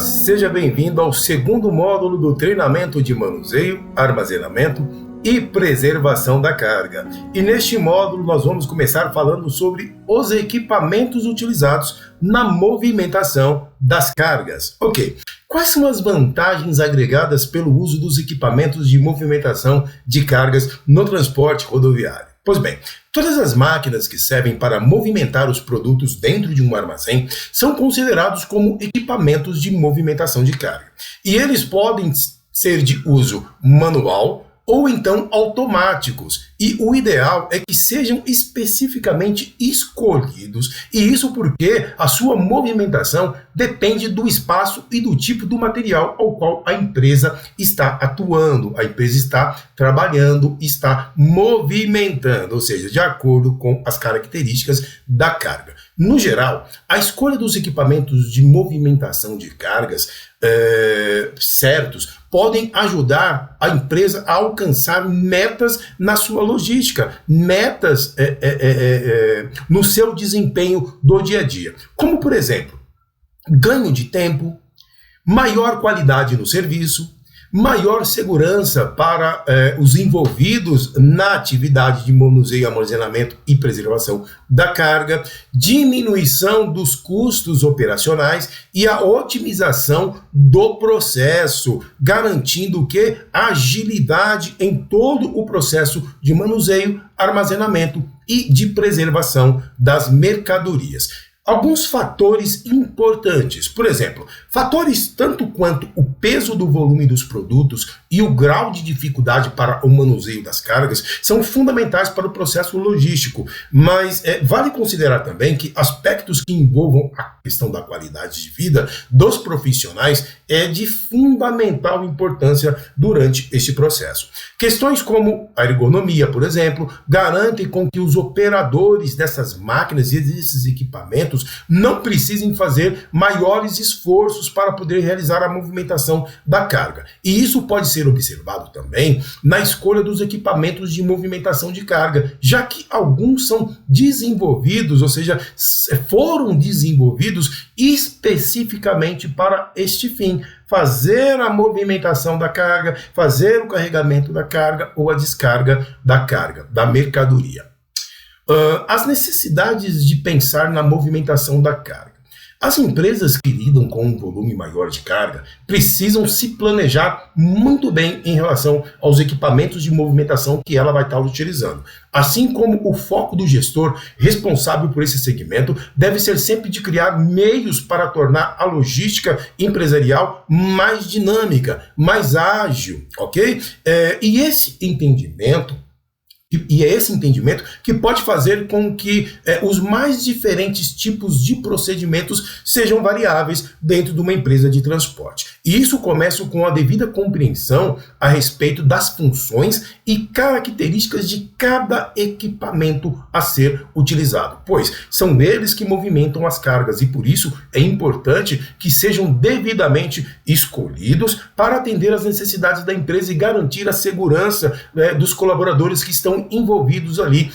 seja bem-vindo ao segundo módulo do treinamento de manuseio, armazenamento e preservação da carga. E neste módulo nós vamos começar falando sobre os equipamentos utilizados na movimentação das cargas. Ok, quais são as vantagens agregadas pelo uso dos equipamentos de movimentação de cargas no transporte rodoviário? Pois bem, todas as máquinas que servem para movimentar os produtos dentro de um armazém são considerados como equipamentos de movimentação de carga. E eles podem ser de uso manual ou então automáticos. E o ideal é que sejam especificamente escolhidos. E isso porque a sua movimentação depende do espaço e do tipo do material ao qual a empresa está atuando, a empresa está trabalhando, está movimentando, ou seja, de acordo com as características da carga. No geral, a escolha dos equipamentos de movimentação de cargas certos podem ajudar a empresa a alcançar metas na sua logística, metas no seu desempenho do dia a dia. Como, por exemplo, ganho de tempo, maior qualidade no serviço, maior segurança para os envolvidos na atividade de manuseio, armazenamento e preservação da carga, diminuição dos custos operacionais e a otimização do processo, garantindo que agilidade em todo o processo de manuseio, armazenamento e de preservação das mercadorias. Alguns fatores importantes, por exemplo, fatores tanto quanto o peso do volume dos produtos e o grau de dificuldade para o manuseio das cargas são fundamentais para o processo logístico, mas vale considerar também que aspectos que envolvam a questão da qualidade de vida dos profissionais é de fundamental importância durante este processo. Questões como a ergonomia, por exemplo, garantem com que os operadores dessas máquinas e desses equipamentos não precisem fazer maiores esforços para poder realizar a movimentação da carga. E isso pode ser observado também na escolha dos equipamentos de movimentação de carga, já que alguns são desenvolvidos, ou seja, foram desenvolvidos especificamente para este fim. Fazer a movimentação da carga, fazer o carregamento da carga ou a descarga da carga, da mercadoria. As necessidades de pensar na movimentação da carga. As empresas que lidam com um volume maior de carga precisam se planejar muito bem em relação aos equipamentos de movimentação que ela vai estar utilizando. Assim como o foco do gestor responsável por esse segmento deve ser sempre de criar meios para tornar a logística empresarial mais dinâmica, mais ágil, ok? E é esse entendimento que pode fazer com que os mais diferentes tipos de procedimentos sejam variáveis dentro de uma empresa de transporte. E isso começa com a devida compreensão a respeito das funções e características de cada equipamento a ser utilizado, pois são eles que movimentam as cargas e por isso é importante que sejam devidamente escolhidos para atender às necessidades da empresa e garantir a segurança dos colaboradores que estão envolvidos ali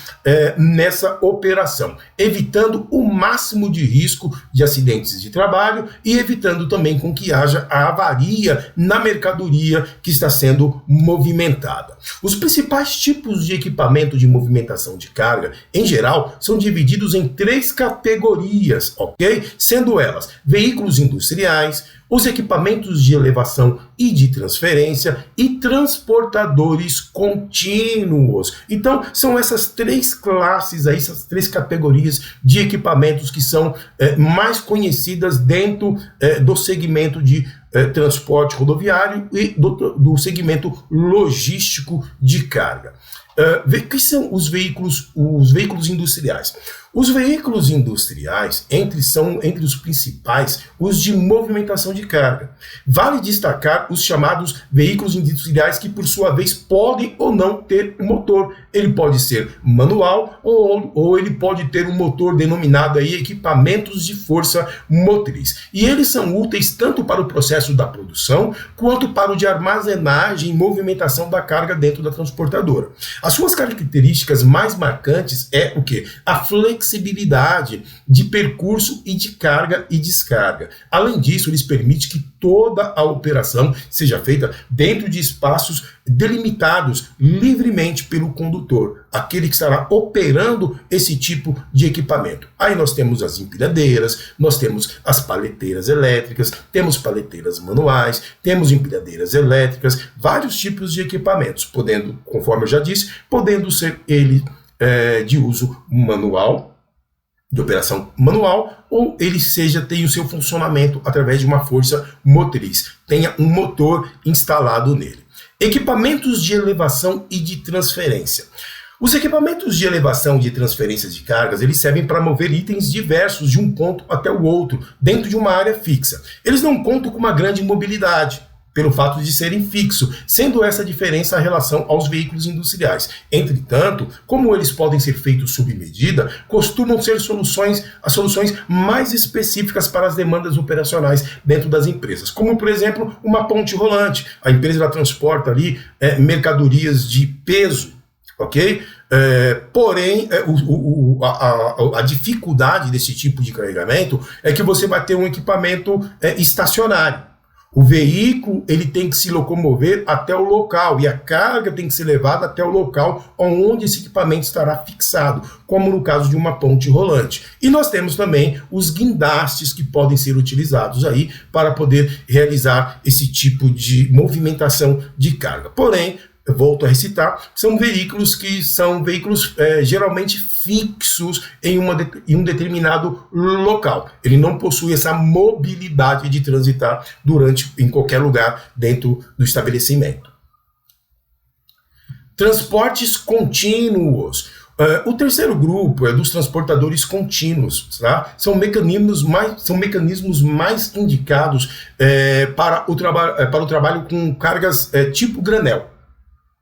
nessa operação, evitando o máximo de risco de acidentes de trabalho e evitando também com que haja a avaria na mercadoria que está sendo movimentada. Os principais tipos de equipamento de movimentação de carga, em geral, são divididos em 3 categorias, ok? Sendo elas veículos industriais, os equipamentos de elevação e de transferência e transportadores contínuos. Então, são essas 3 classes aí, essas 3 categorias de equipamentos que são mais conhecidas dentro do segmento de transporte rodoviário e do segmento logístico de carga. Que são os veículos industriais? Os veículos industriais são entre os principais os de movimentação de carga. Vale destacar os chamados veículos industriais que, por sua vez, podem ou não ter um motor. Ele pode ser manual ou ele pode ter um motor denominado aí equipamentos de força motriz. E eles são úteis tanto para o processo processo da produção, quanto para o de armazenagem e movimentação da carga dentro da transportadora. As suas características mais marcantes é o quê? A flexibilidade de percurso e de carga e descarga. Além disso, eles permitem que toda a operação seja feita dentro de espaços delimitados livremente pelo condutor, aquele que estará operando esse tipo de equipamento. Aí nós temos as empilhadeiras, nós temos as paleteiras elétricas, temos paleteiras manuais, temos empilhadeiras elétricas, vários tipos de equipamentos, podendo, conforme eu já disse, podendo ser ele de uso manual, de operação manual, ou ele tenha o seu funcionamento através de uma força motriz, tenha um motor instalado nele. Equipamentos de elevação e de transferência. Os equipamentos de elevação e de transferência de cargas, eles servem para mover itens diversos de um ponto até o outro, dentro de uma área fixa. Eles não contam com uma grande mobilidade, pelo fato de serem fixos, sendo essa a diferença em relação aos veículos industriais. Entretanto, como eles podem ser feitos sob medida, costumam ser as soluções mais específicas para as demandas operacionais dentro das empresas, como, por exemplo, uma ponte rolante. A empresa ela transporta ali mercadorias de peso, ok? Porém, a dificuldade desse tipo de carregamento é que você vai ter um equipamento estacionário. O veículo ele tem que se locomover até o local e a carga tem que ser levada até o local onde esse equipamento estará fixado, como no caso de uma ponte rolante. E nós temos também os guindastes que podem ser utilizados aí para poder realizar esse tipo de movimentação de carga. Porém, eu volto a recitar, são veículos geralmente fixos em um determinado local. Ele não possui essa mobilidade de transitar em qualquer lugar dentro do estabelecimento. Transportes contínuos. O terceiro grupo é dos transportadores contínuos, tá? São mecanismos mais indicados para o trabalho com cargas tipo granel.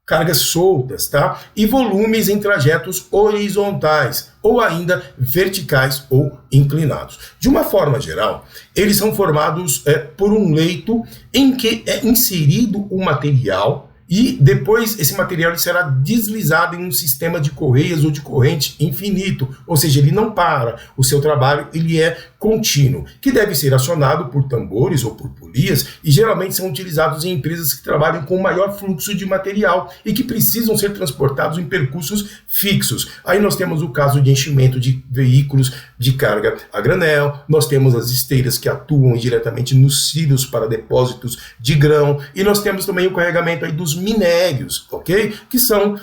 Cargas soltas, tá? E volumes em trajetos horizontais, ou ainda verticais ou inclinados. De uma forma geral, eles são formados por um leito em que é inserido o material e depois esse material será deslizado em um sistema de correias ou de corrente infinito, ou seja, ele não para, o seu trabalho ele é contínuo, que deve ser acionado por tambores ou por polias e geralmente são utilizados em empresas que trabalham com maior fluxo de material e que precisam ser transportados em percursos fixos. Aí nós temos o caso de enchimento de veículos de carga a granel, nós temos as esteiras que atuam diretamente nos silos para depósitos de grão e nós temos também o carregamento aí dos minérios, ok? Que são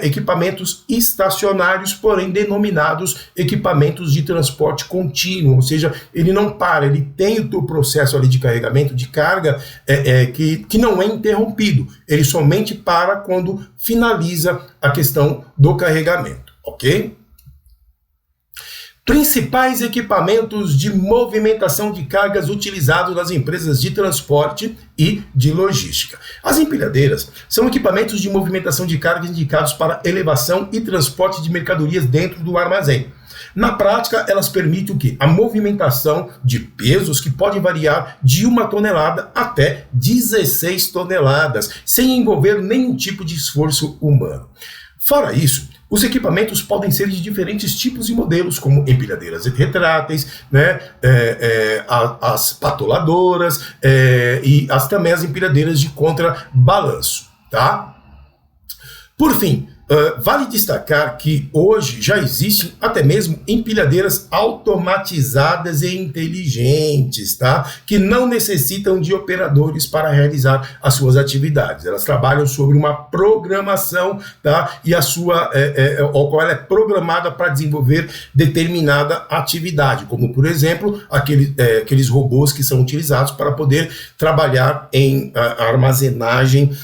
equipamentos estacionários, porém denominados equipamentos de transporte contínuo, ou seja, ele não para, ele tem o processo ali de carregamento de carga que não é interrompido, ele somente para quando finaliza a questão do carregamento, ok? Principais equipamentos de movimentação de cargas utilizados nas empresas de transporte e de logística. As empilhadeiras são equipamentos de movimentação de cargas indicados para elevação e transporte de mercadorias dentro do armazém. Na prática, elas permitem o quê? A movimentação de pesos que podem variar de 1 tonelada até 16 toneladas, sem envolver nenhum tipo de esforço humano. Fora isso, os equipamentos podem ser de diferentes tipos e modelos, como empilhadeiras retráteis, né, as patoladoras e também as empilhadeiras de contrabalanço, tá? Por fim, vale destacar que hoje já existem até mesmo empilhadeiras automatizadas e inteligentes, tá? Que não necessitam de operadores para realizar as suas atividades. Elas trabalham sobre uma programação, tá? E o qual ela é programada para desenvolver determinada atividade, como por exemplo aqueles robôs que são utilizados para poder trabalhar em armazenagem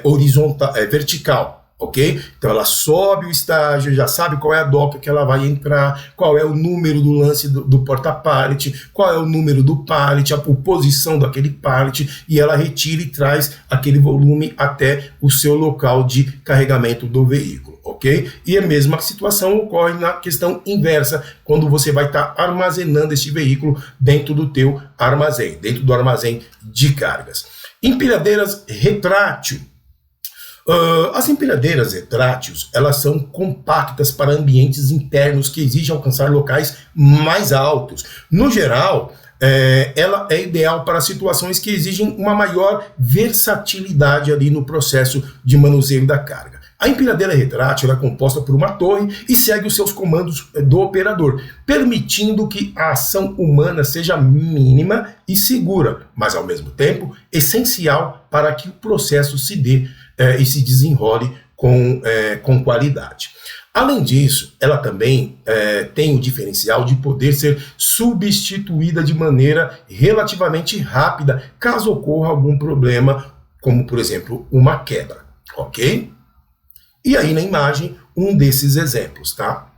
horizontal, vertical. ok? Então ela sobe o estágio, já sabe qual é a doca que ela vai entrar, qual é o número do lance do porta-pallet, qual é o número do pallet, a posição daquele pallet, e ela retira e traz aquele volume até o seu local de carregamento do veículo, ok? E a mesma situação ocorre na questão inversa, quando você vai estar armazenando esse veículo dentro do teu armazém, dentro do armazém de cargas. Empilhadeiras retrátil. As empilhadeiras retráteis, elas são compactas para ambientes internos que exigem alcançar locais mais altos. No geral, ela é ideal para situações que exigem uma maior versatilidade ali no processo de manuseio da carga. A empilhadeira retrátil é composta por uma torre e segue os seus comandos do operador, permitindo que a ação humana seja mínima e segura, mas ao mesmo tempo essencial para que o processo se dê e se desenrole com qualidade. Além disso, ela também tem o diferencial de poder ser substituída de maneira relativamente rápida, caso ocorra algum problema, como por exemplo uma quebra, ok? E aí na imagem, um desses exemplos, tá?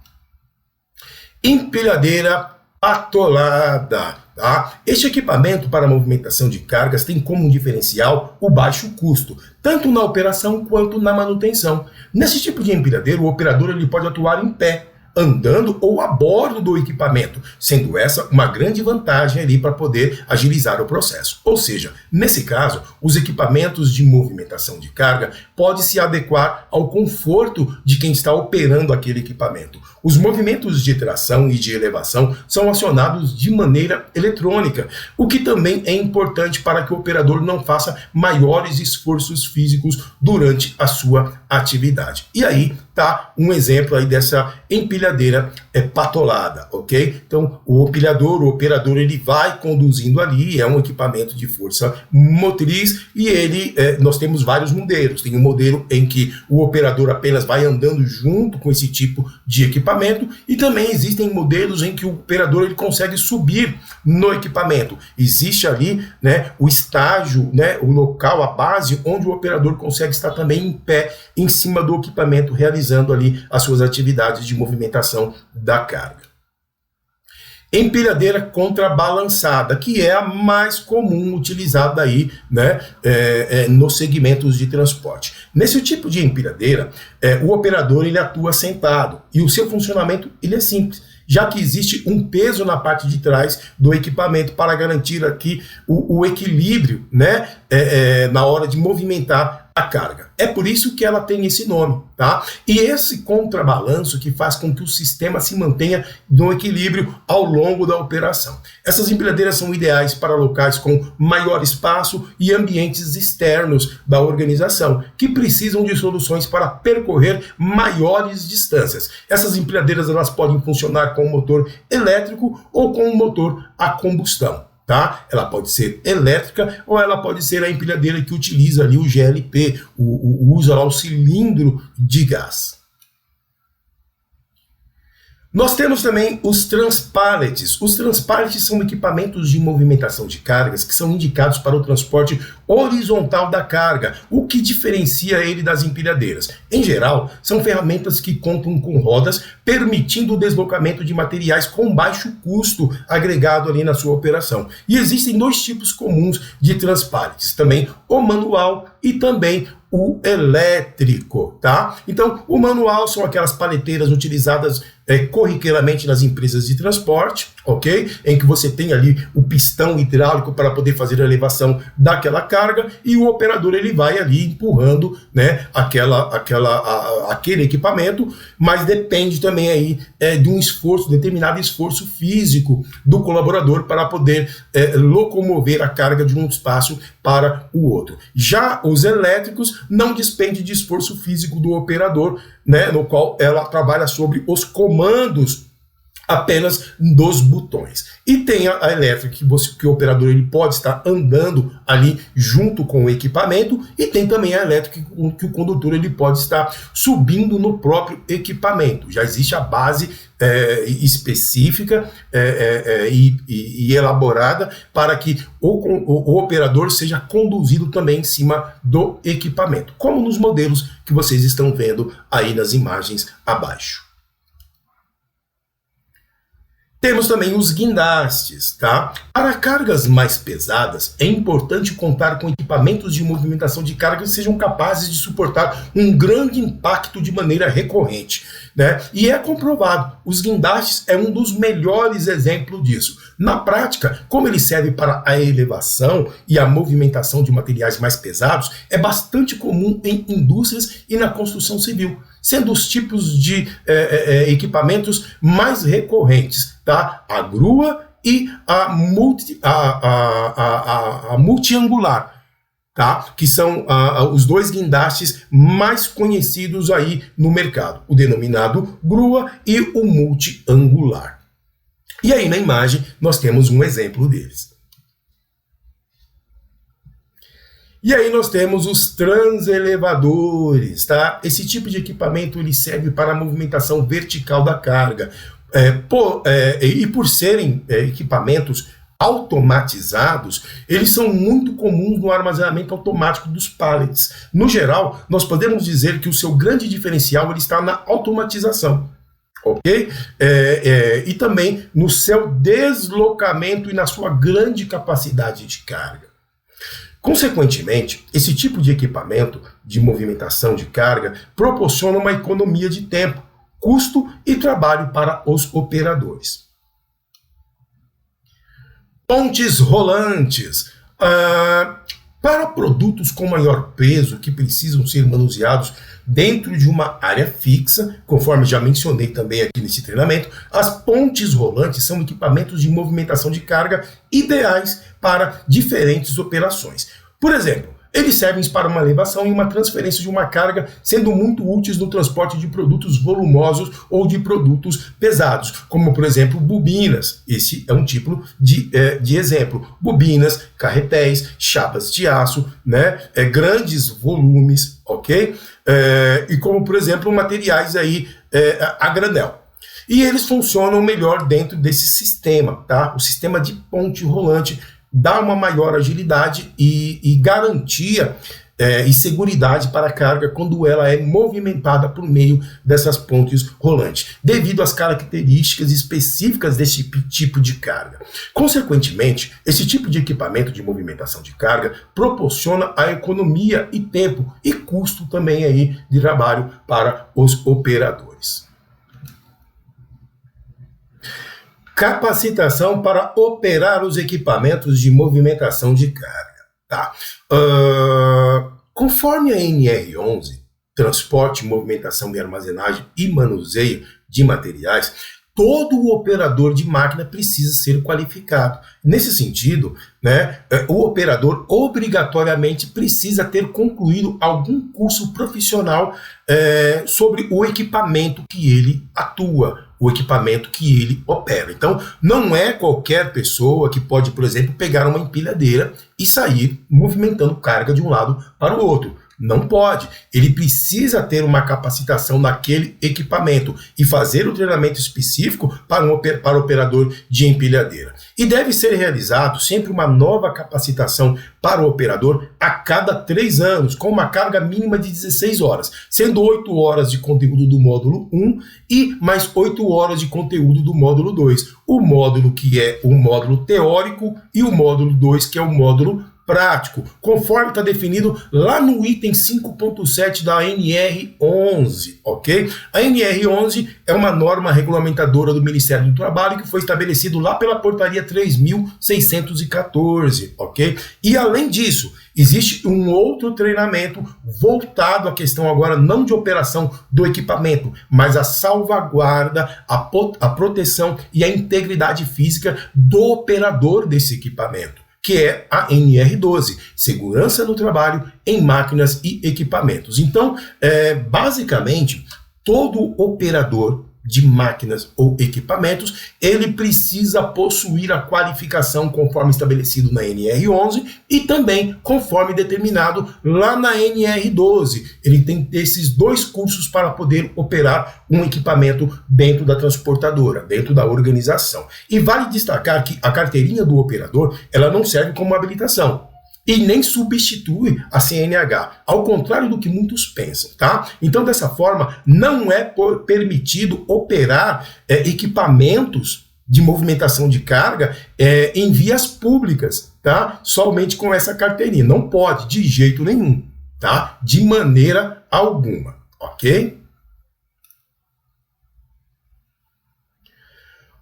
Empilhadeira patolada, tá? Este equipamento para movimentação de cargas tem como diferencial o baixo custo, tanto na operação quanto na manutenção. Nesse tipo de empilhadeira, o operador ele pode atuar em pé, andando ou a bordo do equipamento, sendo essa uma grande vantagem ali para poder agilizar o processo. Ou seja, nesse caso, os equipamentos de movimentação de carga podem se adequar ao conforto de quem está operando aquele equipamento. Os movimentos de tração e de elevação são acionados de maneira eletrônica, o que também é importante para que o operador não faça maiores esforços físicos durante a sua atividade. E aí tá um exemplo aí dessa empilhadeira patolada, ok? Então o operador ele vai conduzindo ali, é um equipamento de força motriz e ele, nós temos vários modelos. Tem um modelo em que o operador apenas vai andando junto com esse tipo de equipamento e também existem modelos em que o operador ele consegue subir no equipamento. Existe ali, né, o estágio, né, o local, a base onde o operador consegue estar também em pé em cima do equipamento realizando ali as suas atividades de movimentação da carga. Empilhadeira contrabalançada, que é a mais comum utilizada aí, né, nos segmentos de transporte. Nesse tipo de empilhadeira, o operador ele atua sentado e o seu funcionamento ele é simples, já que existe um peso na parte de trás do equipamento para garantir aqui o equilíbrio, né, na hora de movimentar a carga. É por isso que ela tem esse nome, tá? E esse contrabalanço que faz com que o sistema se mantenha no equilíbrio ao longo da operação. Essas empilhadeiras são ideais para locais com maior espaço e ambientes externos da organização, que precisam de soluções para percorrer maiores distâncias. Essas empilhadeiras elas podem funcionar com motor elétrico ou com motor a combustão. Tá? Ela pode ser elétrica ou ela pode ser a empilhadeira que utiliza ali o GLP, usa lá o cilindro de gás. Nós temos também os transpallets. Os transpallets são equipamentos de movimentação de cargas que são indicados para o transporte horizontal da carga, o que diferencia ele das empilhadeiras. Em geral, são ferramentas que contam com rodas, permitindo o deslocamento de materiais com baixo custo agregado ali na sua operação. E existem dois tipos comuns de transpallets, também o manual e também o elétrico, tá? Então, o manual são aquelas paleteiras utilizadas corriqueiramente nas empresas de transporte, ok? Em que você tem ali o pistão hidráulico para poder fazer a elevação daquela carga e o operador ele vai ali empurrando, né, aquele equipamento, mas depende também aí de um esforço, determinado esforço físico do colaborador para poder locomover a carga de um espaço para o outro. Já os elétricos não despende de esforço físico do operador, né, no qual ela trabalha sobre os comandos apenas dos botões. E tem a elétrica que o operador ele pode estar andando ali junto com o equipamento, e tem também a elétrica que o condutor ele pode estar subindo no próprio equipamento. Já existe a base específica e elaborada para que o operador seja conduzido também em cima do equipamento, como nos modelos que vocês estão vendo aí nas imagens abaixo. Temos também os guindastes, tá? Para cargas mais pesadas, é importante contar com equipamentos de movimentação de carga que sejam capazes de suportar um grande impacto de maneira recorrente, né? E é comprovado, os guindastes é um dos melhores exemplos disso. Na prática, como ele serve para a elevação e a movimentação de materiais mais pesados, é bastante comum em indústrias e na construção civil, sendo os tipos de equipamentos mais recorrentes, tá? A grua e a multiangular, tá? Que são os dois guindastes mais conhecidos aí no mercado, o denominado grua e o multiangular. E aí na imagem nós temos um exemplo deles. E aí nós temos os transelevadores, tá? Esse tipo de equipamento ele serve para a movimentação vertical da carga. E por serem equipamentos automatizados, eles são muito comuns no armazenamento automático dos pallets. No geral, nós podemos dizer que o seu grande diferencial ele está na automatização. Ok? E também no seu deslocamento e na sua grande capacidade de carga. Consequentemente, esse tipo de equipamento de movimentação de carga proporciona uma economia de tempo, custo e trabalho para os operadores. Pontes rolantes. Para produtos com maior peso que precisam ser manuseados dentro de uma área fixa, conforme já mencionei também aqui nesse treinamento, as pontes rolantes são equipamentos de movimentação de carga ideais para diferentes operações. Por exemplo, eles servem para uma elevação e uma transferência de uma carga, sendo muito úteis no transporte de produtos volumosos ou de produtos pesados, como, por exemplo, bobinas. Esse é um tipo de exemplo. Bobinas, carretéis, chapas de aço, né? Grandes volumes, ok? E como, por exemplo, materiais aí a granel. E eles funcionam melhor dentro desse sistema, tá? O sistema de ponte rolante dá uma maior agilidade e garantia e seguridade para a carga quando ela é movimentada por meio dessas pontes rolantes, devido às características específicas desse tipo de carga. Consequentemente, esse tipo de equipamento de movimentação de carga proporciona a economia e tempo e custo também aí de trabalho para os operadores. Capacitação para operar os equipamentos de movimentação de carga. Tá? Conforme a NR11, transporte, movimentação e armazenagem e manuseio de materiais, todo o operador de máquina precisa ser qualificado. Nesse sentido, né, o operador obrigatoriamente precisa ter concluído algum curso profissional sobre o equipamento que ele atua, o equipamento que ele opera. Então, não é qualquer pessoa que pode, por exemplo, pegar uma empilhadeira e sair movimentando carga de um lado para o outro. Não pode. Ele precisa ter uma capacitação naquele equipamento e fazer o treinamento específico para o operador de empilhadeira. E deve ser realizado sempre uma nova capacitação para o operador a cada 3 anos, com uma carga mínima de 16 horas, sendo 8 horas de conteúdo do módulo 1 e mais 8 horas de conteúdo do módulo 2. O módulo que é o módulo teórico e o módulo 2 que é o módulo prático, conforme está definido lá no item 5.7 da NR11, ok? A NR11 é uma norma regulamentadora do Ministério do Trabalho que foi estabelecido lá pela portaria 3.614, ok? E além disso, existe um outro treinamento voltado à questão agora não de operação do equipamento, mas a salvaguarda, a proteção e a integridade física do operador desse equipamento, que é a NR12, Segurança no Trabalho em Máquinas e Equipamentos. Então, basicamente, todo operador de máquinas ou equipamentos, ele precisa possuir a qualificação conforme estabelecido na NR11 e também conforme determinado lá na NR12. Ele tem que ter esses 2 cursos para poder operar um equipamento dentro da transportadora, dentro da organização. E vale destacar que a carteirinha do operador, ela não serve como habilitação e nem substitui a CNH, ao contrário do que muitos pensam, tá? Então, dessa forma, não é permitido operar equipamentos de movimentação de carga em vias públicas, tá? Somente com essa carteirinha. Não pode, de jeito nenhum, tá? De maneira alguma, ok?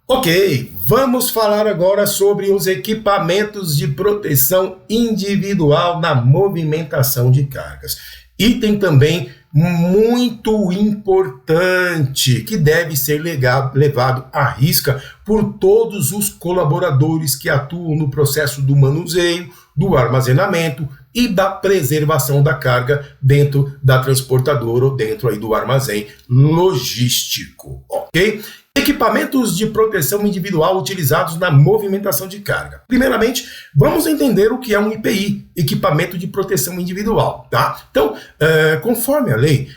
Ok, vamos falar agora sobre os equipamentos de proteção individual na movimentação de cargas. Item também muito importante, que deve ser levado à risca por todos os colaboradores que atuam no processo do manuseio, do armazenamento e da preservação da carga dentro da transportadora ou dentro aí do armazém logístico, ok? Equipamentos de proteção individual utilizados na movimentação de carga. Primeiramente, vamos entender o que é um EPI, equipamento de proteção individual, tá? Então, conforme a lei,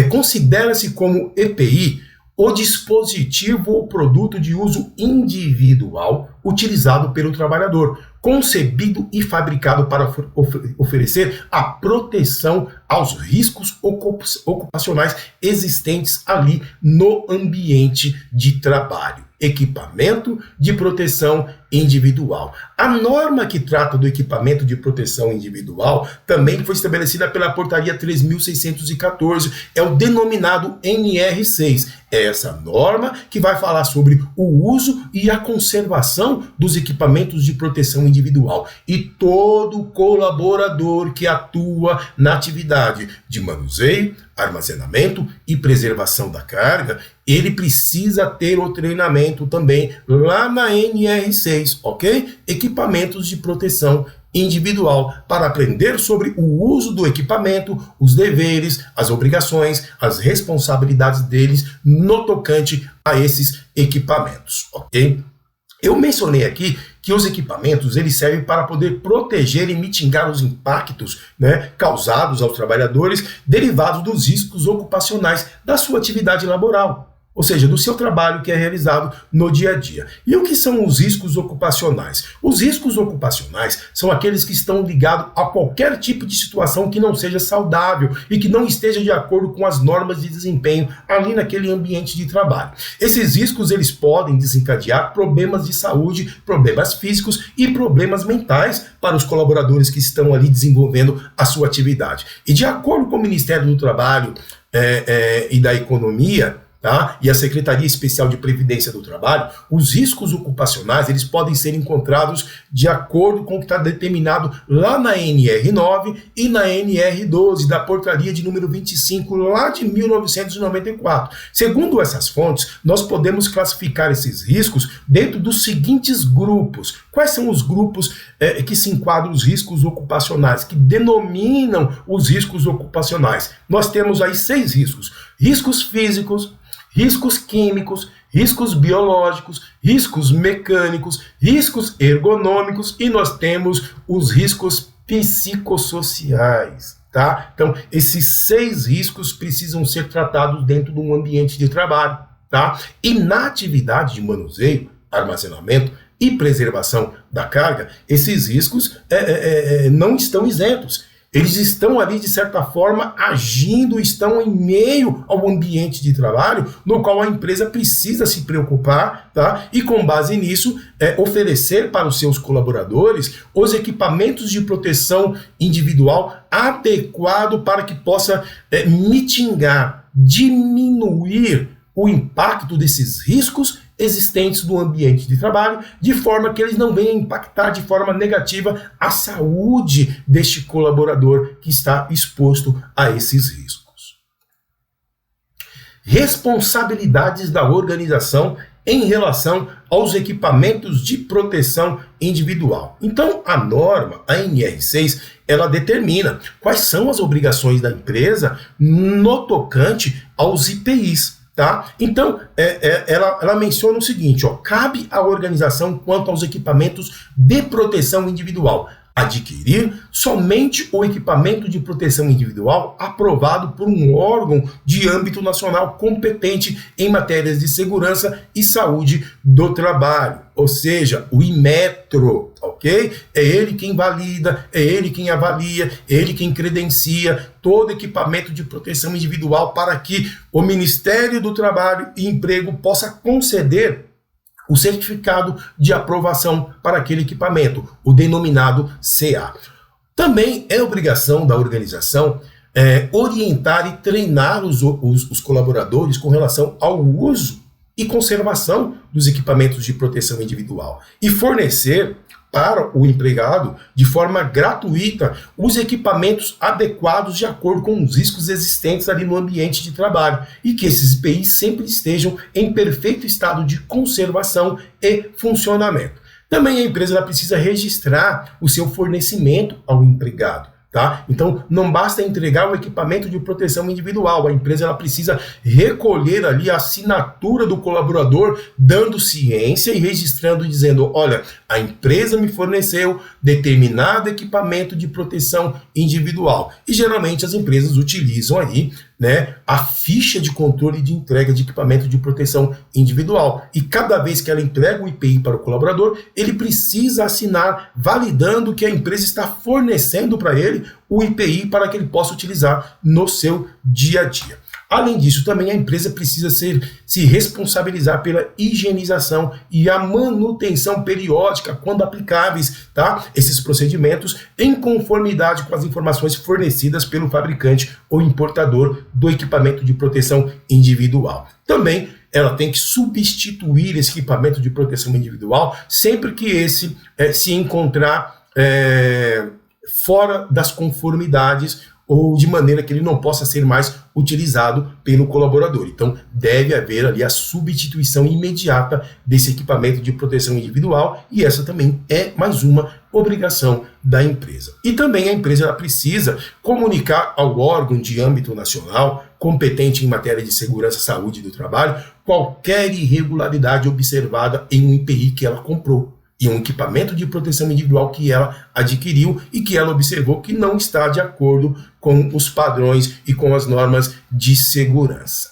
considera-se como EPI o dispositivo ou produto de uso individual utilizado pelo trabalhador, concebido e fabricado para oferecer a proteção aos riscos ocupacionais existentes ali no ambiente de trabalho. Equipamento de proteção individual. A norma que trata do equipamento de proteção individual também foi estabelecida pela Portaria 3.614, é o denominado NR6. É essa norma que vai falar sobre o uso e a conservação dos equipamentos de proteção individual. E todo colaborador que atua na atividade de manuseio, armazenamento e preservação da carga, ele precisa ter o treinamento também lá na NR6, ok? Equipamentos de proteção individual, para aprender sobre o uso do equipamento, os deveres, as obrigações, as responsabilidades deles no tocante a esses equipamentos, ok? Eu mencionei aqui que os equipamentos eles servem para poder proteger e mitigar os impactos, né, causados aos trabalhadores derivados dos riscos ocupacionais da sua atividade laboral, ou seja, do seu trabalho que é realizado no dia a dia. E o que são os riscos ocupacionais? Os riscos ocupacionais são aqueles que estão ligados a qualquer tipo de situação que não seja saudável e que não esteja de acordo com as normas de desempenho ali naquele ambiente de trabalho. Esses riscos eles podem desencadear problemas de saúde, problemas físicos e problemas mentais para os colaboradores que estão ali desenvolvendo a sua atividade. E de acordo com o Ministério do Trabalho e da Economia, tá? E a Secretaria Especial de Previdência do Trabalho, os riscos ocupacionais eles podem ser encontrados de acordo com o que está determinado lá na NR9 e na NR12 da Portaria de número 25 lá de 1994. Segundo essas fontes, nós podemos classificar esses riscos dentro dos seguintes grupos. Quais são os grupos que se enquadram os riscos ocupacionais, que denominam os riscos ocupacionais? Nós temos aí 6 riscos. Riscos físicos, riscos químicos, riscos biológicos, riscos mecânicos, riscos ergonômicos e nós temos os riscos psicossociais, tá? Então, esses 6 riscos precisam ser tratados dentro de um ambiente de trabalho, tá? E na atividade de manuseio, armazenamento e preservação da carga, esses riscos não estão isentos. Eles estão ali, de certa forma, agindo, estão em meio ao ambiente de trabalho, no qual a empresa precisa se preocupar, tá? E com base nisso, oferecer para os seus colaboradores os equipamentos de proteção individual adequado para que possa mitigar, diminuir o impacto desses riscos existentes do ambiente de trabalho, de forma que eles não venham impactar de forma negativa a saúde deste colaborador que está exposto a esses riscos. Responsabilidades da organização em relação aos equipamentos de proteção individual. Então, a norma, a NR6, ela determina quais são as obrigações da empresa no tocante aos IPIs. Tá? Então, ela menciona o seguinte, ó, cabe à organização quanto aos equipamentos de proteção individual adquirir somente o equipamento de proteção individual aprovado por um órgão de âmbito nacional competente em matérias de segurança e saúde do trabalho, ou seja, o Inmetro, ok? É ele quem valida, é ele quem avalia, é ele quem credencia todo equipamento de proteção individual para que o Ministério do Trabalho e Emprego possa conceder o certificado de aprovação para aquele equipamento, o denominado CA. Também é obrigação da organização orientar e treinar os colaboradores com relação ao uso e conservação dos equipamentos de proteção individual e fornecer para o empregado, de forma gratuita, os equipamentos adequados de acordo com os riscos existentes ali no ambiente de trabalho e que esses EPIs sempre estejam em perfeito estado de conservação e funcionamento. Também a empresa ela precisa registrar o seu fornecimento ao empregado. Tá? Então, não basta entregar o equipamento de proteção individual, a empresa ela precisa recolher ali a assinatura do colaborador, dando ciência e registrando, dizendo, olha, a empresa me forneceu determinado equipamento de proteção individual. E geralmente as empresas utilizam aí, né, a ficha de controle de entrega de equipamento de proteção individual. E cada vez que ela entrega o IPI para o colaborador, ele precisa assinar, validando que a empresa está fornecendo para ele o IPI para que ele possa utilizar no seu dia a dia. Além disso, também a empresa precisa se responsabilizar pela higienização e a manutenção periódica, quando aplicáveis, tá? Esses procedimentos em conformidade com as informações fornecidas pelo fabricante ou importador do equipamento de proteção individual. Também ela tem que substituir esse equipamento de proteção individual sempre que esse se encontrar fora das conformidades ou de maneira que ele não possa ser mais utilizado pelo colaborador. Então, deve haver ali a substituição imediata desse equipamento de proteção individual e essa também é mais uma obrigação da empresa. E também a empresa ela precisa comunicar ao órgão de âmbito nacional competente em matéria de segurança e saúde do trabalho qualquer irregularidade observada em um IPI que ela comprou e um equipamento de proteção individual que ela adquiriu e que ela observou que não está de acordo com os padrões e com as normas de segurança.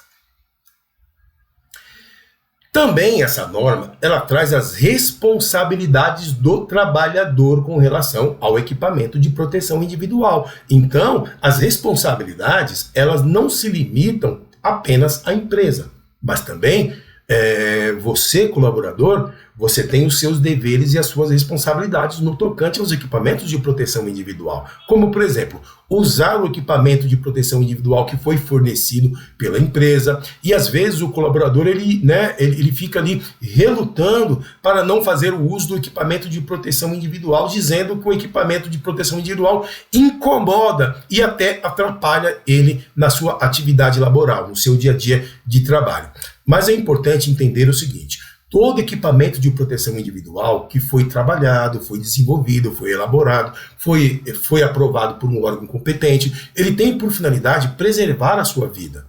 Também essa norma, ela traz as responsabilidades do trabalhador com relação ao equipamento de proteção individual. Então, as responsabilidades, elas não se limitam apenas à empresa, mas também você, colaborador, você tem os seus deveres e as suas responsabilidades no tocante aos equipamentos de proteção individual. Como, por exemplo, usar o equipamento de proteção individual que foi fornecido pela empresa e, às vezes, o colaborador ele fica ali relutando para não fazer o uso do equipamento de proteção individual, dizendo que o equipamento de proteção individual incomoda e até atrapalha ele na sua atividade laboral, no seu dia a dia de trabalho. Mas é importante entender o seguinte: todo equipamento de proteção individual que foi trabalhado, foi desenvolvido, foi elaborado, foi aprovado por um órgão competente, ele tem por finalidade preservar a sua vida.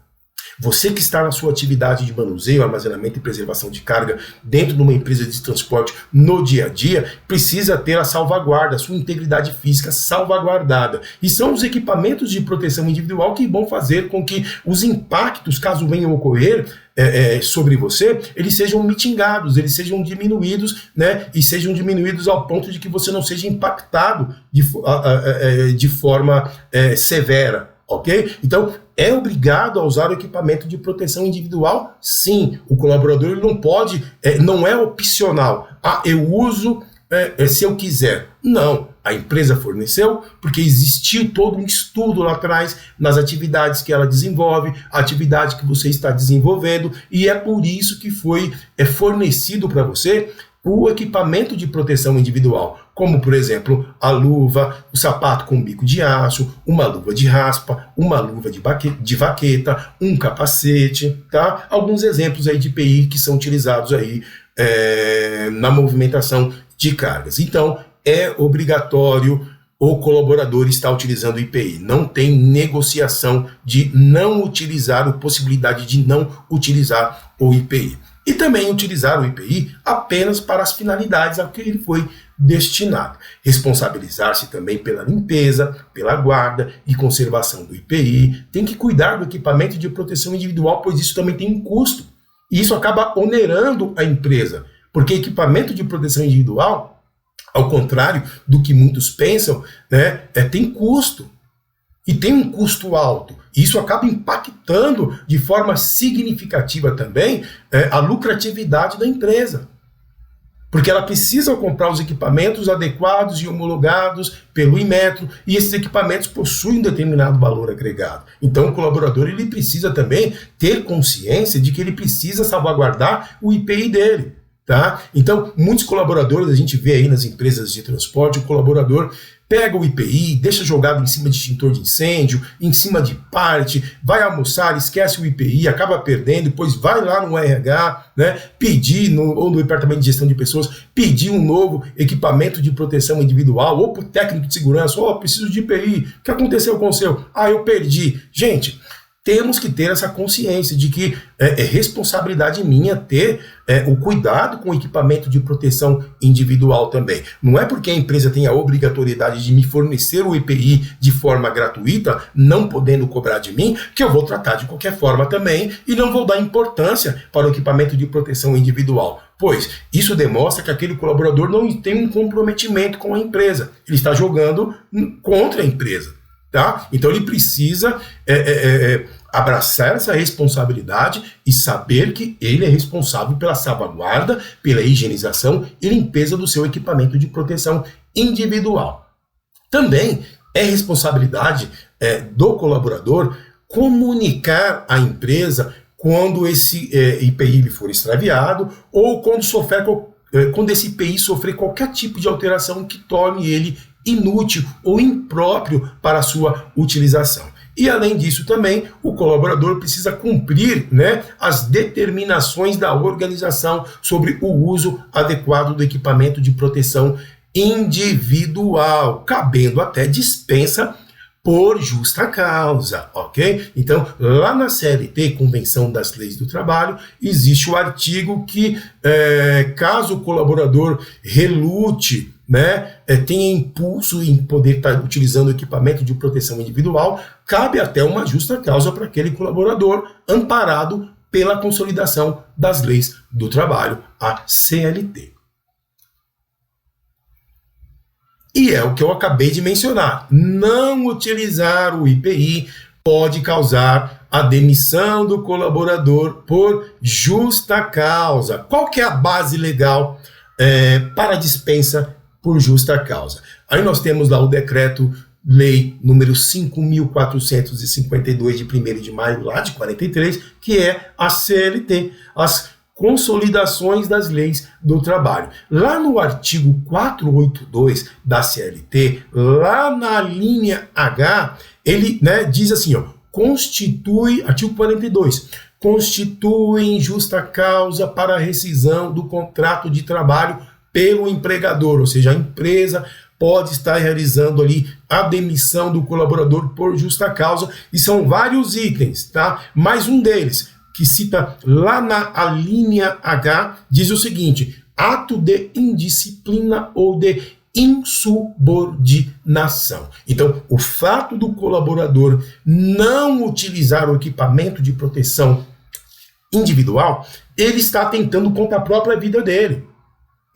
Você que está na sua atividade de manuseio, armazenamento e preservação de carga dentro de uma empresa de transporte no dia a dia, precisa ter a salvaguarda, a sua integridade física salvaguardada. E são os equipamentos de proteção individual que vão fazer com que os impactos, caso venham ocorrer sobre você, eles sejam mitigados, eles sejam diminuídos, né? E sejam diminuídos ao ponto de que você não seja impactado de forma severa. Ok? Então, é obrigado a usar o equipamento de proteção individual? Sim. O colaborador ele não pode, não é opcional. Eu uso se eu quiser. Não. A empresa forneceu porque existiu todo um estudo lá atrás nas atividades que ela desenvolve, a atividade que você está desenvolvendo, e é por isso que foi fornecido para você o equipamento de proteção individual, como, por exemplo, a luva, o sapato com bico de aço, uma luva de raspa, uma luva de vaqueta, um capacete, tá? Alguns exemplos aí de EPI que são utilizados aí na movimentação de cargas. Então, é obrigatório o colaborador está utilizando o IPI. Não tem negociação de não utilizar, ou possibilidade de não utilizar o IPI. E também utilizar o IPI apenas para as finalidades a que ele foi destinado. Responsabilizar-se também pela limpeza, pela guarda e conservação do IPI. Tem que cuidar do equipamento de proteção individual, pois isso também tem um custo. E isso acaba onerando a empresa, porque equipamento de proteção individual, ao contrário do que muitos pensam, né, tem custo. E tem um custo alto. E isso acaba impactando de forma significativa também a lucratividade da empresa. Porque ela precisa comprar os equipamentos adequados e homologados pelo Inmetro, e esses equipamentos possuem um determinado valor agregado. Então o colaborador ele precisa também ter consciência de que ele precisa salvaguardar o IPI dele. Tá? Então, muitos colaboradores, a gente vê aí nas empresas de transporte, o colaborador pega o IPI, deixa jogado em cima de extintor de incêndio, em cima de parte, vai almoçar, esquece o IPI, acaba perdendo, depois vai lá no RH, né, pedir, ou no departamento de gestão de pessoas, pedir um novo equipamento de proteção individual, ou para o técnico de segurança, preciso de IPI, o que aconteceu com o seu? Eu perdi. Gente, temos que ter essa consciência de que é responsabilidade minha ter o cuidado com o equipamento de proteção individual também. Não é porque a empresa tem a obrigatoriedade de me fornecer o EPI de forma gratuita, não podendo cobrar de mim, que eu vou tratar de qualquer forma também e não vou dar importância para o equipamento de proteção individual. Pois isso demonstra que aquele colaborador não tem um comprometimento com a empresa. Ele está jogando contra a empresa. Tá? Então ele precisa abraçar essa responsabilidade e saber que ele é responsável pela salvaguarda, pela higienização e limpeza do seu equipamento de proteção individual. Também é responsabilidade do colaborador comunicar à empresa quando esse IPI for extraviado ou quando esse IPI sofrer qualquer tipo de alteração que torne ele inútil ou impróprio para a sua utilização. E além disso também, o colaborador precisa cumprir, né, as determinações da organização sobre o uso adequado do equipamento de proteção individual, cabendo até dispensa por justa causa, ok? Então, lá na CLT, Convenção das Leis do Trabalho, existe o artigo que, caso o colaborador relute, né, tenha impulso em poder estar utilizando o equipamento de proteção individual, cabe até uma justa causa para aquele colaborador amparado pela consolidação das leis do trabalho, a CLT. E é o que eu acabei de mencionar. Não utilizar o IPI pode causar a demissão do colaborador por justa causa. Qual que é a base legal para a dispensa por justa causa? Aí nós temos lá o decreto-lei número 5.452 de 1º de maio lá de 43, que é a CLT, as consolidações das leis do trabalho. Lá no artigo 482 da CLT, lá na linha H, ele, né, diz assim, constitui, artigo 42, constitui injusta causa para a rescisão do contrato de trabalho pelo empregador, ou seja, a empresa pode estar realizando ali a demissão do colaborador por justa causa, e são vários itens, tá? Mais um deles, que cita lá na linha H, diz o seguinte: ato de indisciplina ou de insubordinação. Então, o fato do colaborador não utilizar o equipamento de proteção individual, ele está atentando contra a própria vida dele.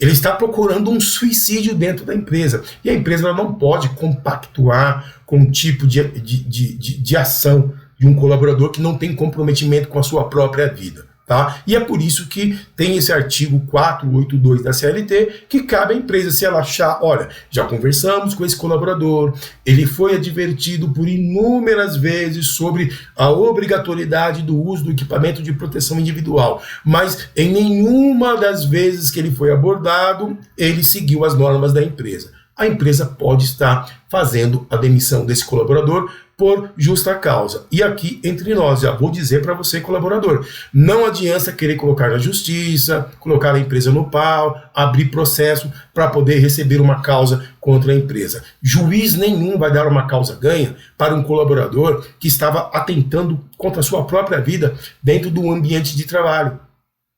Ele está procurando um suicídio dentro da empresa. E a empresa ela não pode compactuar com um tipo de ação de um colaborador que não tem comprometimento com a sua própria vida. Tá? E é por isso que tem esse artigo 482 da CLT, que cabe à empresa, se ela achar, olha, já conversamos com esse colaborador, ele foi advertido por inúmeras vezes sobre a obrigatoriedade do uso do equipamento de proteção individual, mas em nenhuma das vezes que ele foi abordado, ele seguiu as normas da empresa. A empresa pode estar fazendo a demissão desse colaborador por justa causa. E aqui, entre nós, já vou dizer para você, colaborador, não adianta querer colocar na justiça, colocar a empresa no pau, abrir processo para poder receber uma causa contra a empresa. Juiz nenhum vai dar uma causa ganha para um colaborador que estava atentando contra a sua própria vida dentro do ambiente de trabalho,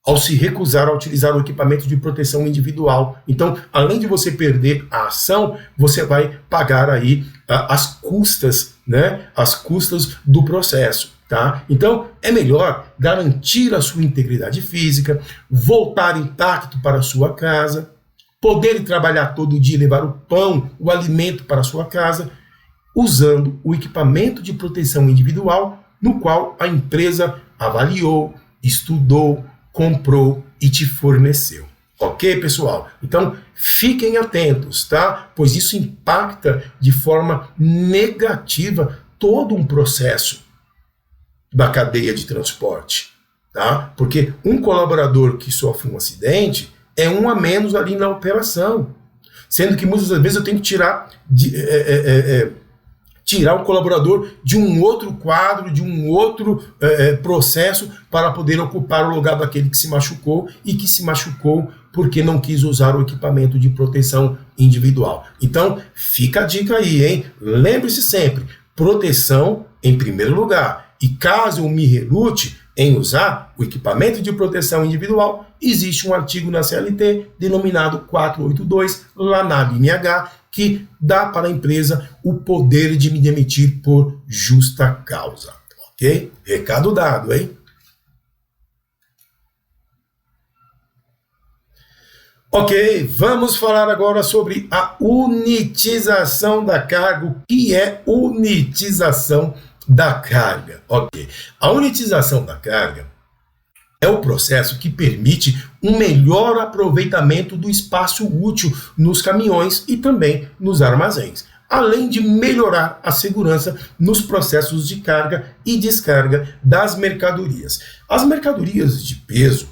ao se recusar a utilizar o equipamento de proteção individual. Então, além de você perder a ação, você vai pagar aí as custas, né? As custas do processo, tá? Então, é melhor garantir a sua integridade física, voltar intacto para a sua casa, poder trabalhar todo dia, levar o pão, o alimento para a sua casa, usando o equipamento de proteção individual, no qual a empresa avaliou, estudou, comprou e te forneceu. Ok, pessoal? Então, fiquem atentos, tá? Pois isso impacta de forma negativa todo um processo da cadeia de transporte, tá? Porque um colaborador que sofre um acidente é um a menos ali na operação, sendo que muitas vezes eu tenho que tirar o colaborador de um outro quadro, de um outro processo para poder ocupar o lugar daquele que se machucou e que se machucou porque não quis usar o equipamento de proteção individual. Então, fica a dica aí, hein? Lembre-se sempre, proteção em primeiro lugar. E caso eu me relute em usar o equipamento de proteção individual, existe um artigo na CLT denominado 482, lá na linha H, que dá para a empresa o poder de me demitir por justa causa. Ok? Recado dado, hein? Ok, vamos falar agora sobre a unitização da carga. O que é unitização da carga? Ok, a unitização da carga é o processo que permite um melhor aproveitamento do espaço útil nos caminhões e também nos armazéns, além de melhorar a segurança nos processos de carga e descarga das mercadorias. As mercadorias de peso,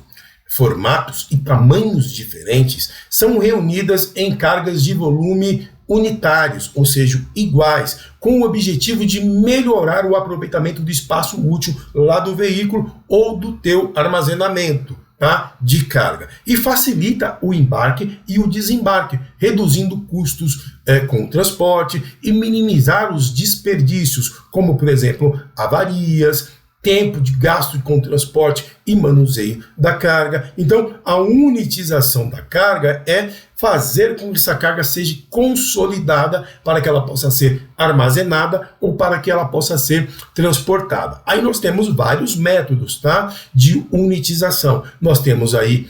formatos e tamanhos diferentes são reunidas em cargas de volume unitários, ou seja, iguais, com o objetivo de melhorar o aproveitamento do espaço útil lá do veículo ou do teu armazenamento, tá? De carga. E facilita o embarque e o desembarque, reduzindo custos com o transporte e minimizar os desperdícios, como, por exemplo, avarias, tempo de gasto com transporte e manuseio da carga. Então, a unitização da carga é fazer com que essa carga seja consolidada para que ela possa ser armazenada ou para que ela possa ser transportada. Aí nós temos vários métodos, tá, de unitização. Nós temos aí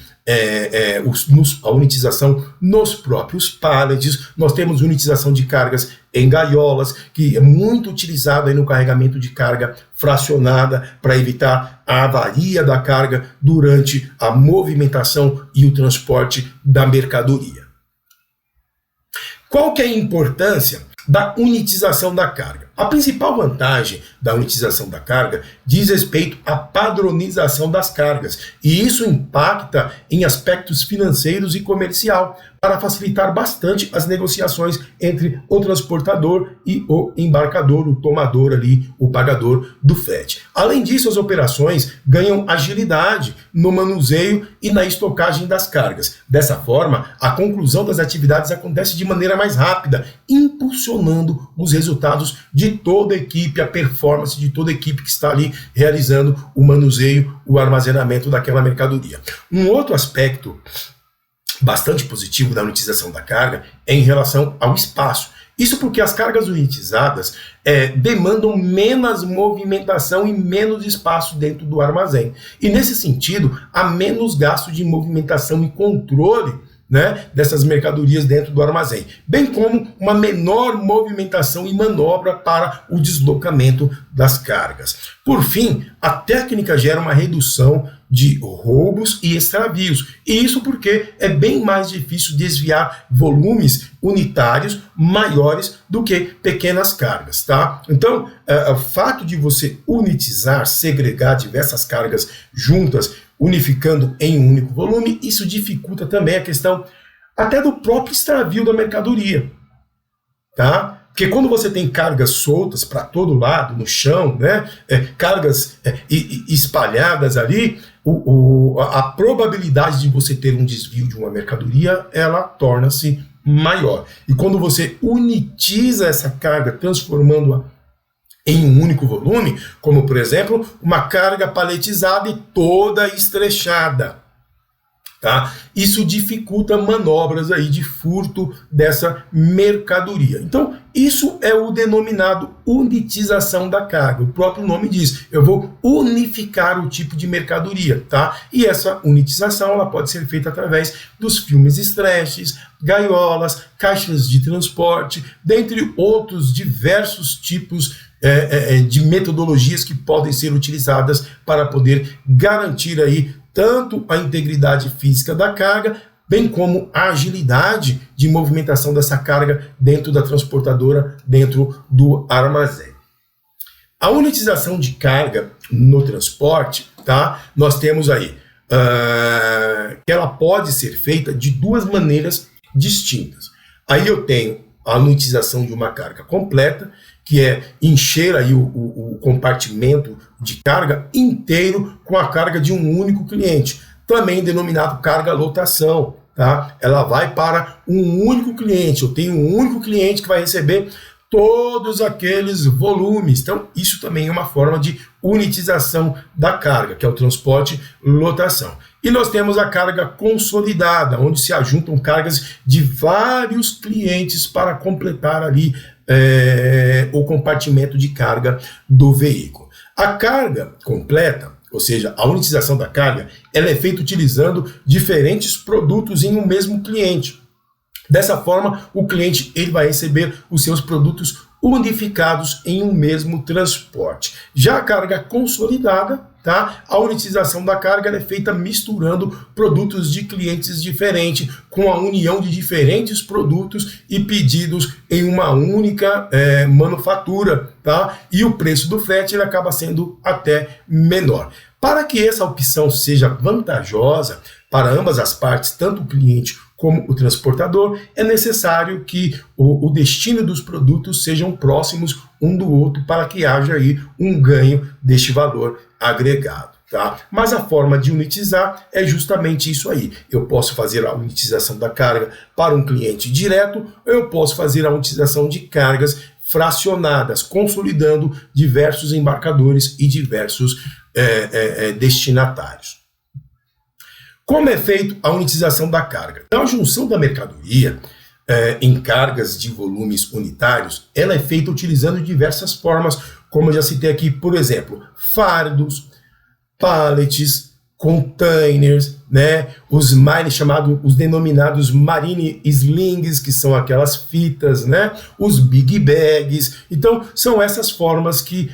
a unitização nos próprios pallets, nós temos unitização de cargas em gaiolas, que é muito utilizado aí no carregamento de carga fracionada para evitar a avaria da carga durante a movimentação e o transporte da mercadoria. Qual que é a importância da unitização da carga? A principal vantagem da unitização da carga diz respeito à padronização das cargas, e isso impacta em aspectos financeiros e comercial, para facilitar bastante as negociações entre o transportador e o embarcador, o tomador ali, o pagador do frete. Além disso, as operações ganham agilidade no manuseio e na estocagem das cargas. Dessa forma, a conclusão das atividades acontece de maneira mais rápida, impulsionando os resultados de toda a equipe, a performance de toda a equipe que está ali realizando o manuseio, o armazenamento daquela mercadoria. Um outro aspecto bastante positivo da unitização da carga é em relação ao espaço. Isso porque as cargas unitizadas demandam menos movimentação e menos espaço dentro do armazém. E nesse sentido, há menos gasto de movimentação e controle, né, dessas mercadorias dentro do armazém, bem como uma menor movimentação e manobra para o deslocamento das cargas. Por fim, a técnica gera uma redução de roubos e extravios, e isso porque é bem mais difícil desviar volumes unitários maiores do que pequenas cargas, tá? Então, o fato de você unitizar, segregar diversas cargas juntas, unificando em um único volume, isso dificulta também a questão até do próprio extravio da mercadoria, tá? Porque quando você tem cargas soltas para todo lado, no chão, né, cargas espalhadas ali, a probabilidade de você ter um desvio de uma mercadoria, ela torna-se maior. E quando você unitiza essa carga, transformando-a em um único volume, como por exemplo, uma carga paletizada e toda estrechada, tá? Isso dificulta manobras aí de furto dessa mercadoria. Então, isso é o denominado unitização da carga. O próprio nome diz, eu vou unificar o tipo de mercadoria, tá? E essa unitização, ela pode ser feita através dos filmes stretches, gaiolas, caixas de transporte, dentre outros diversos tipos de metodologias que podem ser utilizadas para poder garantir aí tanto a integridade física da carga, bem como a agilidade de movimentação dessa carga dentro da transportadora, dentro do armazém. A unitização de carga no transporte, tá? Nós temos aí que ela pode ser feita de duas maneiras distintas. Aí eu tenho a unitização de uma carga completa, que é encher aí o compartimento de carga inteiro com a carga de um único cliente, também denominado carga lotação, tá? Ela vai para um único cliente, eu tenho um único cliente que vai receber todos aqueles volumes. Então, isso também é uma forma de unitização da carga, que é o transporte lotação. E nós temos a carga consolidada, onde se ajuntam cargas de vários clientes para completar ali o compartimento de carga do veículo. A carga completa, ou seja, a unitização da carga, ela é feita utilizando diferentes produtos em um mesmo cliente. Dessa forma, o cliente ele vai receber os seus produtos unificados em um mesmo transporte. Já a carga consolidada, tá? A unitização da carga é feita misturando produtos de clientes diferentes, com a união de diferentes produtos e pedidos em uma única manufatura, tá? E o preço do frete ele acaba sendo até menor. Para que essa opção seja vantajosa para ambas as partes, tanto o cliente como o transportador, é necessário que o destino dos produtos sejam próximos um do outro para que haja aí um ganho deste valor agregado, tá? Mas a forma de unitizar é justamente isso aí. Eu posso fazer a unitização da carga para um cliente direto, ou eu posso fazer a unitização de cargas fracionadas, consolidando diversos embarcadores e diversos destinatários. Como é feito a unitização da carga? Então, a junção da mercadoria em cargas de volumes unitários, ela é feita utilizando diversas formas, como eu já citei aqui, por exemplo, fardos, pallets, containers, né, os denominados marine slings, que são aquelas fitas, né, os big bags. Então, são essas formas que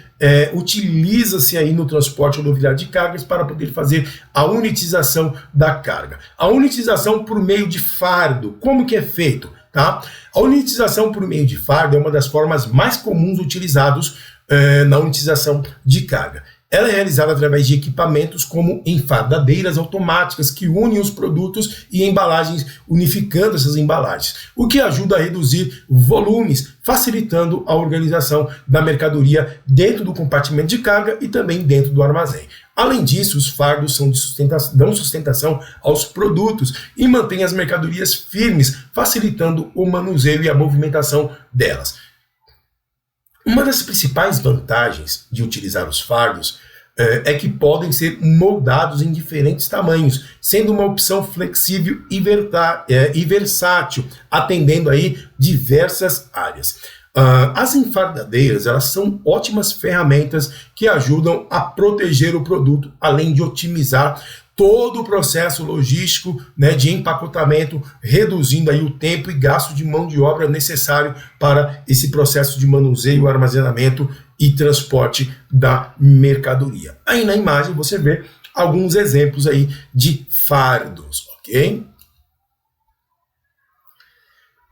utiliza-se aí no transporte rodoviário de cargas para poder fazer a unitização da carga. A unitização por meio de fardo, como que é feito? Tá? A unitização por meio de fardo é uma das formas mais comuns utilizadas na unitização de carga. Ela é realizada através de equipamentos como enfardadeiras automáticas que unem os produtos e embalagens, unificando essas embalagens, o que ajuda a reduzir volumes, facilitando a organização da mercadoria dentro do compartimento de carga e também dentro do armazém. Além disso, os fardos dão sustentação aos produtos e mantêm as mercadorias firmes, facilitando o manuseio e a movimentação delas. Uma das principais vantagens de utilizar os fardos é que podem ser moldados em diferentes tamanhos, sendo uma opção flexível e versátil, atendendo aí diversas áreas. As enfardadeiras, elas são ótimas ferramentas que ajudam a proteger o produto, além de otimizar todo o processo logístico, né, de empacotamento, reduzindo aí o tempo e gasto de mão de obra necessário para esse processo de manuseio, armazenamento e transporte da mercadoria. Aí na imagem você vê alguns exemplos aí de fardos, ok?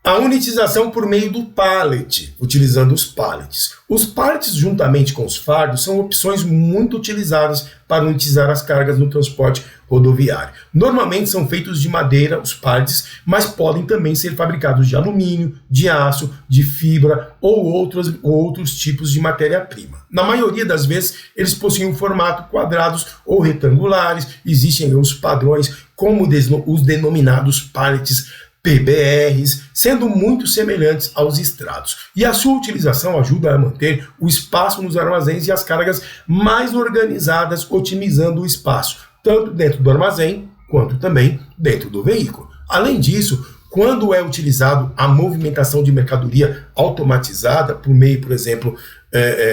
A unitização por meio do pallet, utilizando os pallets. Os pallets, juntamente com os fardos, são opções muito utilizadas para unitizar as cargas no transporte rodoviário. Normalmente são feitos de madeira, os pallets, mas podem também ser fabricados de alumínio, de aço, de fibra ou outros tipos de matéria-prima. Na maioria das vezes, eles possuem um formato quadrados ou retangulares. Existem os padrões, como os denominados pallets PBRs, sendo muito semelhantes aos estrados. E a sua utilização ajuda a manter o espaço nos armazéns e as cargas mais organizadas, otimizando o espaço, tanto dentro do armazém, quanto também dentro do veículo. Além disso, quando é utilizado a movimentação de mercadoria automatizada, por meio, por exemplo,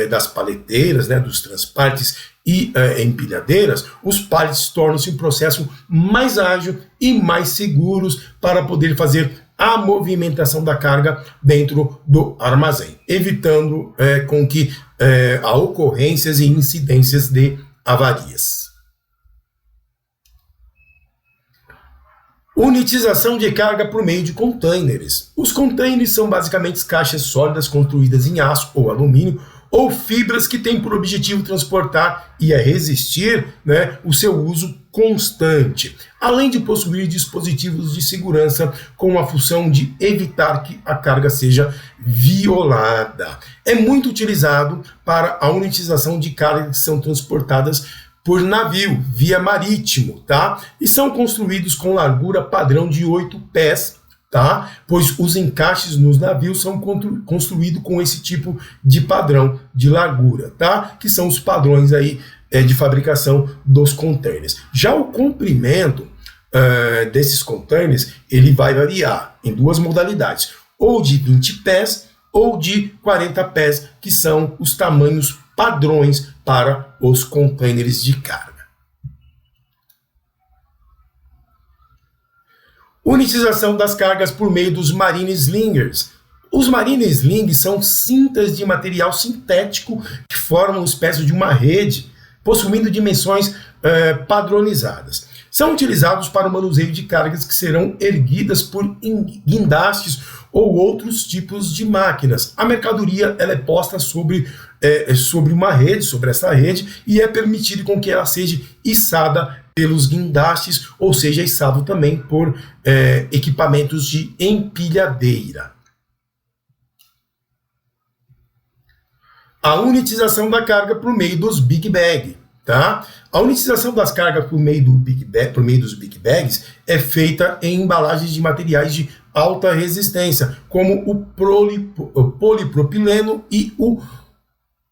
das paleteiras, né, dos transportes e empilhadeiras, os pallets tornam-se um processo mais ágil e mais seguros para poder fazer a movimentação da carga dentro do armazém, evitando com que há ocorrências e incidências de avarias. Unitização de carga por meio de containers. Os containers são basicamente caixas sólidas construídas em aço ou alumínio ou fibras que têm por objetivo transportar e resistir, né, o seu uso constante, além de possuir dispositivos de segurança com a função de evitar que a carga seja violada. É muito utilizado para a unitização de cargas que são transportadas por navio, via marítimo, tá? E são construídos com largura padrão de 8 pés, tá? Pois os encaixes nos navios são construídos com esse tipo de padrão de largura, tá? Que são os padrões aí de fabricação dos containers. Já o comprimento desses containers, ele vai variar em duas modalidades, ou de 20 pés ou de 40 pés, que são os tamanhos padrões para os containers de carga. Unitização das cargas por meio dos marine slingers. Os marine slings são cintas de material sintético que formam uma espécie de uma rede, possuindo dimensões padronizadas. São utilizados para o manuseio de cargas que serão erguidas por guindastes ou outros tipos de máquinas. A mercadoria ela é posta sobre uma rede, sobre essa rede, e é permitido com que ela seja içada pelos guindastes, ou seja, içado também por equipamentos de empilhadeira. A unitização da carga por meio dos big bag. Tá? A unitização das cargas por meio dos big bags é feita em embalagens de materiais de alta resistência, como o polipropileno e o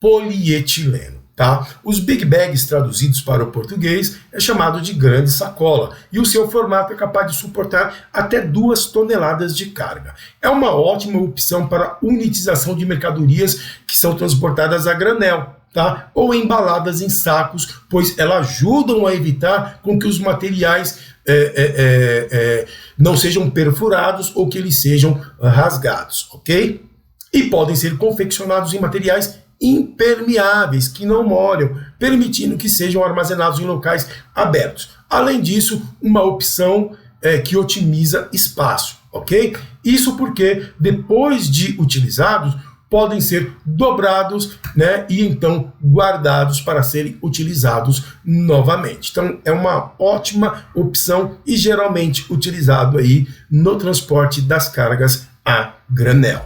polietileno. Tá? Os big bags traduzidos para o português é chamado de grande sacola e o seu formato é capaz de suportar até 2 toneladas de carga. É uma ótima opção para unitização de mercadorias que são transportadas a granel, tá? Ou embaladas em sacos, pois elas ajudam a evitar com que os materiais não sejam perfurados ou que eles sejam rasgados, ok? E podem ser confeccionados em materiais impermeáveis, que não molham, permitindo que sejam armazenados em locais abertos. Além disso, uma opção que otimiza espaço, ok? Isso porque, depois de utilizados, podem ser dobrados, né, e então guardados para serem utilizados novamente. Então, é uma ótima opção e geralmente utilizado aí no transporte das cargas a granel.